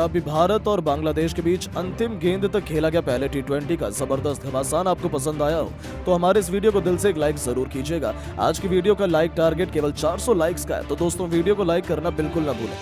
अभी भारत और बांग्लादेश के बीच अंतिम गेंद तक खेला गया पहले टी20 का जबरदस्त घमासान आपको पसंद आया हो तो हमारे इस वीडियो को दिल से एक लाइक जरूर कीजिएगा। आज की वीडियो का लाइक टारगेट केवल 400 लाइक्स का है, तो दोस्तों वीडियो को लाइक करना बिल्कुल ना भूलें।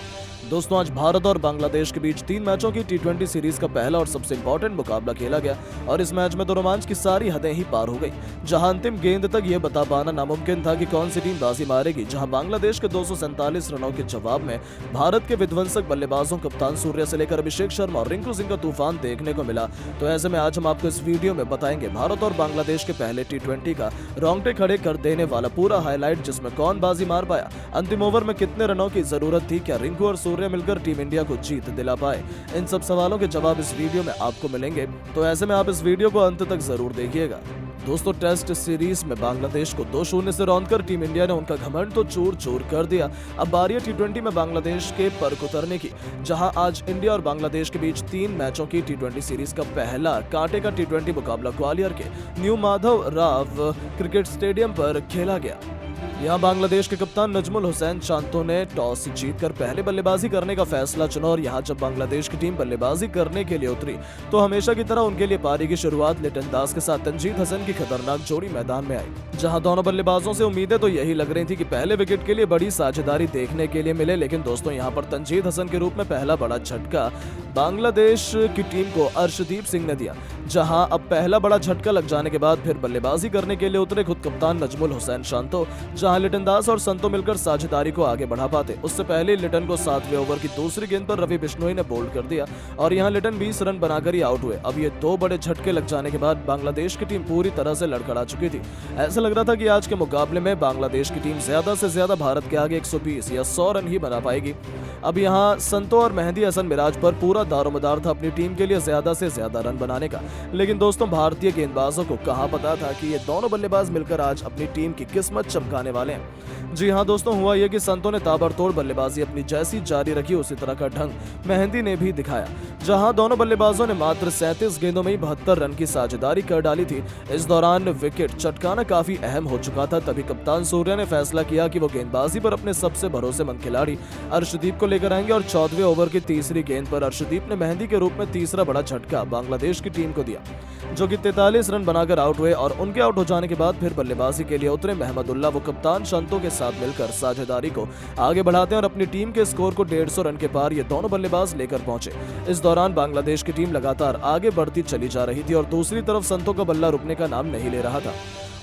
दोस्तों आज भारत और बांग्लादेश के बीच 3 मैचों की टी20 सीरीज का पहला और सबसे इंपॉर्टेंट मुकाबला खेला गया और इस मैच में तो रोमांच की सारी हदें ही पार हो गई। जहां अंतिम गेंद तक यह बता पाना नामुमकिन था कि कौन सी टीम बाजी मारेगी। जहां बांग्लादेश के 247 रनों के जवाब में भारत के विध्वंसक बल्लेबाजों कप्तान सूर्या से लेकर अभिषेक शर्मा और रिंकू सिंह का तूफान देखने को मिला। तो ऐसे में आज हम आपको इस वीडियो में बताएंगे भारत और बांग्लादेश के पहले टी20 का रोंगटे खड़े कर देने वाला पूरा हाईलाइट, जिसमें कौन बाजी मार पाया, अंतिम ओवर में कितने रनों की जरूरत थी, क्या रिंकू और सूर्या मिलकर टीम इंडिया को जीत दिला पाए। इन सब सवालों के जवाब इस वीडियो में आपको मिलेंगे, तो ऐसे में आप इस वीडियो को अंत तक जरूर देखिएगा। दोस्तों टेस्ट सीरीज में बांग्लादेश को 2-0 से रौंदकर टीम इंडिया ने उनका घमंड तो चूर चूर कर दिया। अब बारी है टी20 में बांग्लादेश के पर्क उतरने की, जहां आज इंडिया और बांग्लादेश के बीच 3 मैचों की टी20 सीरीज का पहला कांटे का टी20 मुकाबला ग्वालियर के new Madhav Rao cricket stadium पर खेला गया। यहां बांग्लादेश के कप्तान नजमुल हुसैन चांतो ने टॉस जीतकर पहले बल्लेबाजी करने का फैसला चुना और यहां जब बांग्लादेश की टीम बल्लेबाजी करने के लिए उतरी तो हमेशा की तरह उनके लिए पारी की शुरुआत लिटन दास के साथ तंजीद हसन की खतरनाक जोड़ी मैदान में आई। जहां दोनों बल्लेबाजों से उम्मीदें तो यही लग रही थी कि पहले विकेट के लिए बड़ी साझेदारी देखने के लिए मिले, लेकिन दोस्तों यहां पर तंजीद हसन के रूप में पहला बड़ा झटका बांग्लादेश की टीम को अर्शदीप सिंह ने दिया। जहां अब पहला बड़ा झटका लग जाने के बाद फिर बल्लेबाजी करने के लिए उतरे खुद कप्तान नजमुल हुसैन शांतो, जहां लिटन दास और संतो मिलकर साझेदारी को आगे बढ़ा पाते। उससे पहले लिटन को 7वें ओवर की दूसरी गेंद पर रवि बिश्नोई ने बोल्ड कर दिया और यहां लिटन 20 रन बनाकर ही आउट हुए। अब ये 2 बड़े झटके लग जाने के बाद बांग्लादेश की टीम पूरी तरह से लड़खड़ा चुकी थी। ऐसा लग रहा था कि आज के मुकाबले में बांग्लादेश की टीम ज्यादा से ज्यादा भारत के आगे 120 या 100 रन ही बना पाएगी। अब यहाँ संतो और मेहंदी हसन मिराज पर पूरा दारोमदार था अपनी टीम के लिए ज्यादा से ज्यादा रन बनाने का, लेकिन दोस्तों भारतीय गेंदबाजों को कहाँ पता था कि ये दोनों बल्लेबाज मिलकर आज अपनी टीम की किस्मत चमकाने वाले हैं। जी हाँ दोस्तों, हुआ यह कि संतो ने ताबड़तोड़ बल्लेबाजी अपनी जैसी जारी रखी उसी तरह का ढंग मेहंदी ने भी दिखाया। जहां दोनों बल्लेबाजों ने मात्र 37 गेंदों में ही 72 रन की साझेदारी कर डाली थी। इस दौरान विकेट चटकाना काफी अहम हो चुका था। तभी कप्तान सूर्या ने फैसला किया कि वो गेंदबाजी पर अपने सबसे भरोसेमंद खिलाड़ी अर्शदीप को लेकर आएंगे और 14वें ओवर की तीसरी गेंद पर अर्शदीप ने मेहंदी के रूप में तीसरा बड़ा झटका बांग्लादेश की टीम को दिया, जो कि 43 रन बनाकर आउट हुए। और उनके आउट हो जाने के बाद फिर बल्लेबाजी के लिए उतरे महमदुल्ला, वो कप्तान शांतो के साथ मिलकर साझेदारी को आगे बढ़ाते हैं और अपनी टीम के स्कोर को 150 रन के पार ये दोनों बल्लेबाज लेकर पहुंचे। इस दौरान बांग्लादेश की टीम लगातार आगे बढ़ती चली जा रही थी और दूसरी तरफ संतो का बल्ला रुकने का नाम नहीं ले रहा था।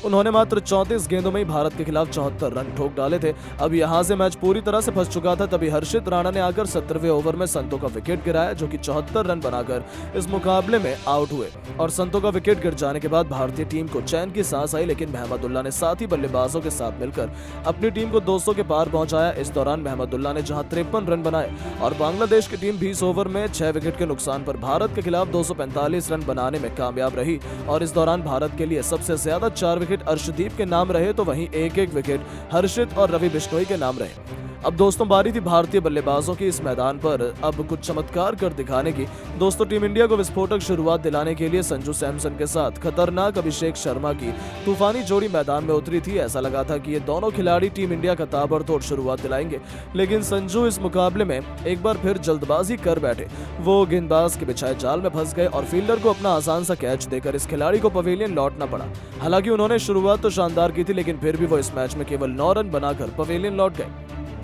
उन्होंने मात्र 34 गेंदों में ही भारत के खिलाफ 74 रन ठोक डाले थे। अब यहां से मैच पूरी तरह से फंस चुका था। तभी हर्षित राणा ने आकर 17वें ओवर में संतो का विकेट गिराया, जो कि 74 रन बनाकर इस मुकाबले में आउट हुए। और संतो का विकेट गिर जाने के बाद भारतीय टीम को चैन की सांस आई, लेकिन महमदुल्ला ने साथी बल्लेबाजों के साथ मिलकर अपनी टीम को 200 के पार पहुंचाया। इस दौरान महमदुल्ला ने जहां 53 रन बनाए और बांग्लादेश की टीम 20 ओवर में 6 विकेट के नुकसान पर भारत के खिलाफ 245 रन बनाने में कामयाब रही। और इस दौरान भारत के लिए सबसे ज्यादा 4 विकेट अर्शदीप के नाम रहे, तो वहीं एक विकेट हर्षित और रवि बिश्नोई के नाम रहे। अब दोस्तों बारी थी भारतीय बल्लेबाजों की इस मैदान पर अब कुछ चमत्कार कर दिखाने की। दोस्तों टीम इंडिया को विस्फोटक शुरुआत दिलाने के लिए संजू सैमसन के साथ खतरनाक अभिषेक शर्मा की तूफानी जोड़ी मैदान में उतरी थी। ऐसा लगा था कि ये दोनों खिलाड़ी टीम इंडिया का ताबड़तोड़ शुरुआत दिलाएंगे, लेकिन संजू इस मुकाबले में एक बार फिर जल्दबाजी कर बैठे। वो गेंदबाज के बिछाए जाल में फंस गए और फील्डर को अपना आसान सा कैच देकर इस खिलाड़ी को पवेलियन लौटना पड़ा। हालांकि उन्होंने शुरुआत तो शानदार की थी, लेकिन फिर भी वो इस मैच में केवल 9 रन बनाकर पवेलियन लौट गए।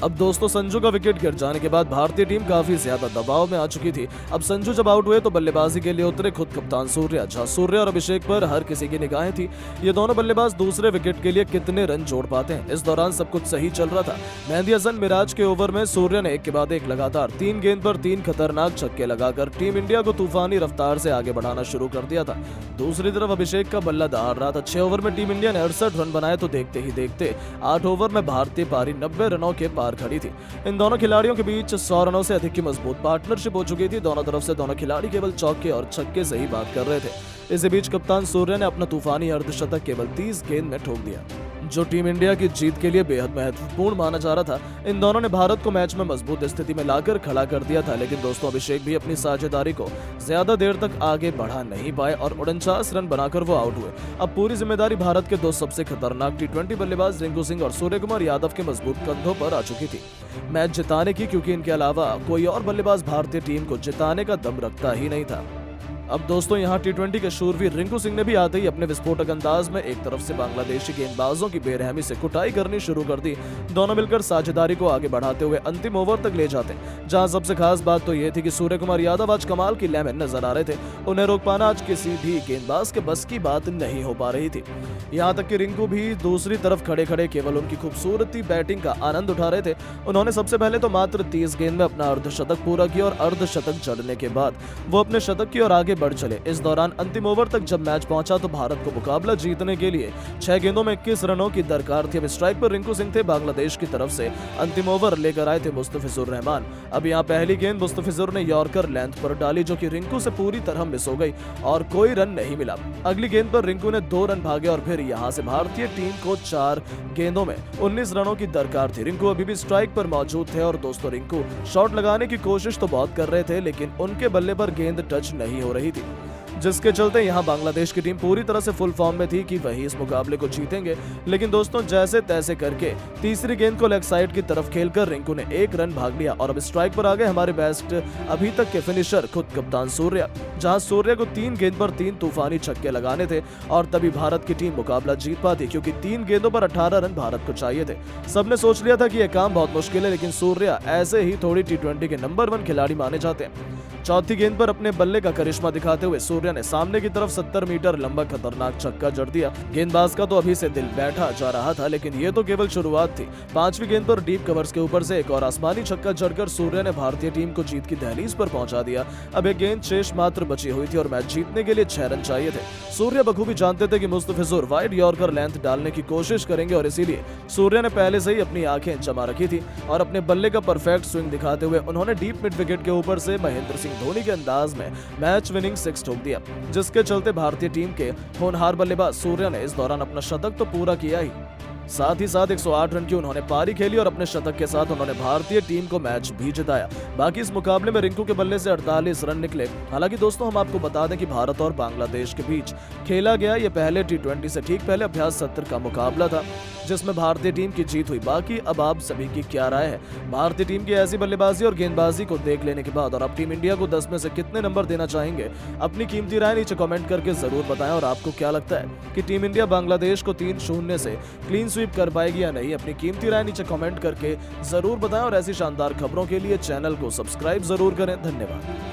अब दोस्तों संजू का विकेट गिर जाने के बाद भारतीय टीम काफी ज्यादा दबाव में आ चुकी थी। अब संजू जब आउट हुए तो बल्लेबाजी के लिए उतरे खुद कप्तान सूर्या, जहां सूर्या और अभिषेक पर हर किसी की निगाहें थी। ये दोनों बल्लेबाज दूसरे विकेट के लिए कितने रन जोड़ पाते हैं। इस दौरान सब कुछ सही चल रहा था। मेहंदी हसन मिराज के ओवर में सूर्या ने एक के बाद एक लगातार 3 गेंद पर 3 खतरनाक छक्के लगाकर टीम इंडिया को तूफानी रफ्तार से आगे बढ़ाना शुरू कर दिया था। दूसरी तरफ अभिषेक का बल्ला दहाड़ रहा था। 6 ओवर में टीम इंडिया ने 68 रन बनाए, तो देखते ही देखते 8 ओवर में भारतीय पारी 90 रनों के पार खड़ी थी। इन दोनों खिलाड़ियों के बीच 100 रनों से अधिक की मजबूत पार्टनरशिप हो चुकी थी। दोनों तरफ से दोनों खिलाड़ी केवल चौके और छक्के से ही बात कर रहे थे। इसी बीच कप्तान सूर्या ने अपना तूफानी अर्धशतक केवल 30 गेंद में ठोक दिया, जो टीम इंडिया की जीत के लिए बेहद महत्वपूर्ण माना जा रहा था। इन दोनों ने भारत को मैच में मजबूत स्थिति में लाकर खड़ा कर दिया था, लेकिन दोस्तों अभिषेक भी अपनी साझेदारी को ज्यादा देर तक आगे बढ़ा नहीं पाए और 49 रन बनाकर वो आउट हुए। अब पूरी जिम्मेदारी भारत के दो सबसे खतरनाक टी20 बल्लेबाज रिंकू सिंह और सूर्यकुमार यादव के मजबूत कंधों पर आ चुकी थी मैच जिताने की, क्योंकि इनके अलावा कोई और बल्लेबाज भारतीय टीम को जिताने का दम रखता ही नहीं था। अब दोस्तों यहाँ टी20 के शूरवीर रिंकू सिंह ने भी आते ही अपने विस्फोटक अंदाज में एक तरफ से बांग्लादेशी गेंदबाजों की बेरहमी से कुटाई करनी शुरू कर दी। दोनों मिलकर साझेदारी को आगे बढ़ाते हुए अंतिम ओवर तक ले जाते, जहां सबसे खास बात तो ये थी कि सूर्यकुमार यादव आज कमाल की लेमन नजर आ रहे थे। उन्हें रोक पाना आज किसी भी गेंदबाज के बस की बात नहीं हो पा रही थी। यहाँ तक कि रिंकू भी दूसरी तरफ खड़े खड़े केवल उनकी खूबसूरती बैटिंग का आनंद उठा रहे थे। उन्होंने सबसे पहले तो मात्र 30 गेंद में अपना अर्धशतक पूरा किया और अर्धशतक जड़ने के बाद वो अपने शतक की ओर आगे बढ़ चले। इस दौरान अंतिम ओवर तक जब मैच पहुंचा तो भारत को मुकाबला जीतने के लिए 6 गेंदों में 21 रनों की दरकार थी। अब स्ट्राइक पर रिंकू सिंह थे। बांग्लादेश की तरफ से अंतिम ओवर लेकर आए थे मुस्तफिजुर रहमान। अब यहाँ पहली गेंद मुस्तफिजुर ने यॉर्कर लेंथ पर डाली, जो कि रिंकू से पूरी तरह मिस हो गई और कोई रन नहीं मिला। अगली गेंद पर रिंकू ने 2 रन भागे और फिर यहाँ से भारतीय टीम को 4 गेंदों में 19 रनों की दरकार थी। रिंकू अभी भी स्ट्राइक पर मौजूद थे और दोस्तों रिंकू शॉट लगाने की कोशिश तो बहुत कर रहे थे, लेकिन उनके बल्ले पर गेंद टच नहीं हो रही थी, जिसके चलते यहाँ बांग्लादेश की टीम पूरी तरह से फुल फॉर्म में थी कि वही इस मुकाबले को जीतेंगे। लेकिन दोस्तों जैसे तैसे करके तीसरी गेंद को लेग साइड की तरफ खेलकर रिंकू ने 1 रन भाग लिया और अब स्ट्राइक पर आ गए हमारे बेस्ट अभी तक के फिनिशर खुद कप्तान सूर्या। जहां सूर्या को 3 गेंद पर 3 तूफानी छक्के लगाने थे और तभी भारत की टीम मुकाबला जीत पाती, क्योंकि 3 गेंदों पर 18 रन भारत को चाहिए थे। सबने सोच लिया था कि यह काम बहुत मुश्किल है, लेकिन सूर्या ऐसे ही थोड़ी टी20 के नंबर 1 खिलाड़ी माने जाते हैं। चौथी गेंद पर अपने बल्ले का करिश्मा दिखाते हुए सूर्या ने सामने की तरफ 70 मीटर लंबा खतरनाक छक्का जड़ दिया। गेंदबाज का तो अभी से दिल बैठा जा रहा था, लेकिन ये तो केवल शुरुआत थी। 5वीं गेंद पर डीप कवर्स के ऊपर से एक और आसमानी छक्का जड़कर सूर्या ने भारतीय टीम को जीत की दहलीज पर पहुंचा दिया। अब एक गेंद शेष मात्र बची हुई थी और मैच जीतने के लिए 6 रन चाहिए थे। सूर्या बखूबी जानते थे कि मुस्तफिजुर वाइड यॉर्कर लेंथ डालने की कोशिश करेंगे और इसीलिए सूर्या ने पहले से ही अपनी आंखें जमा रखी थी और अपने बल्ले का परफेक्ट स्विंग दिखाते हुए उन्होंने डीप मिड विकेट के ऊपर से महेंद्र सिंह धोनी के अंदाज में मैच विनिंग 6 ठोक दिया, जिसके चलते भारतीय टीम के होनहार बल्लेबाज सूर्या ने इस दौरान अपना शतक तो पूरा किया ही, साथ ही साथ 108 रन की उन्होंने पारी खेली और अपने शतक के साथ उन्होंने भारतीय टीम को मैच भी जिताया। बाकी इस मुकाबले में रिंकू के बल्ले से 48 रन निकले। हालांकि दोस्तों हम आपको बता दें कि भारत और बांग्लादेश के बीच खेला गया ये पहले टी20 से ठीक पहले अभ्यास सत्र का मुकाबला था, जिसमें भारतीय टीम की जीत हुई। बाकी अब आप सभी की क्या राय है भारतीय टीम की ऐसी बल्लेबाजी और गेंदबाजी को देख लेने के बाद, और आप टीम इंडिया को 10 में से कितने नंबर देना चाहेंगे? अपनी कीमती राय नीचे कमेंट करके जरूर बताएं। और आपको क्या लगता है कि टीम इंडिया बांग्लादेश को 3-0 से क्लीन स्वीप कर पाएगी या नहीं? अपनी कीमती राय नीचे कमेंट करके जरूर बताएं और ऐसी शानदार खबरों के लिए चैनल को सब्सक्राइब जरूर करें। धन्यवाद।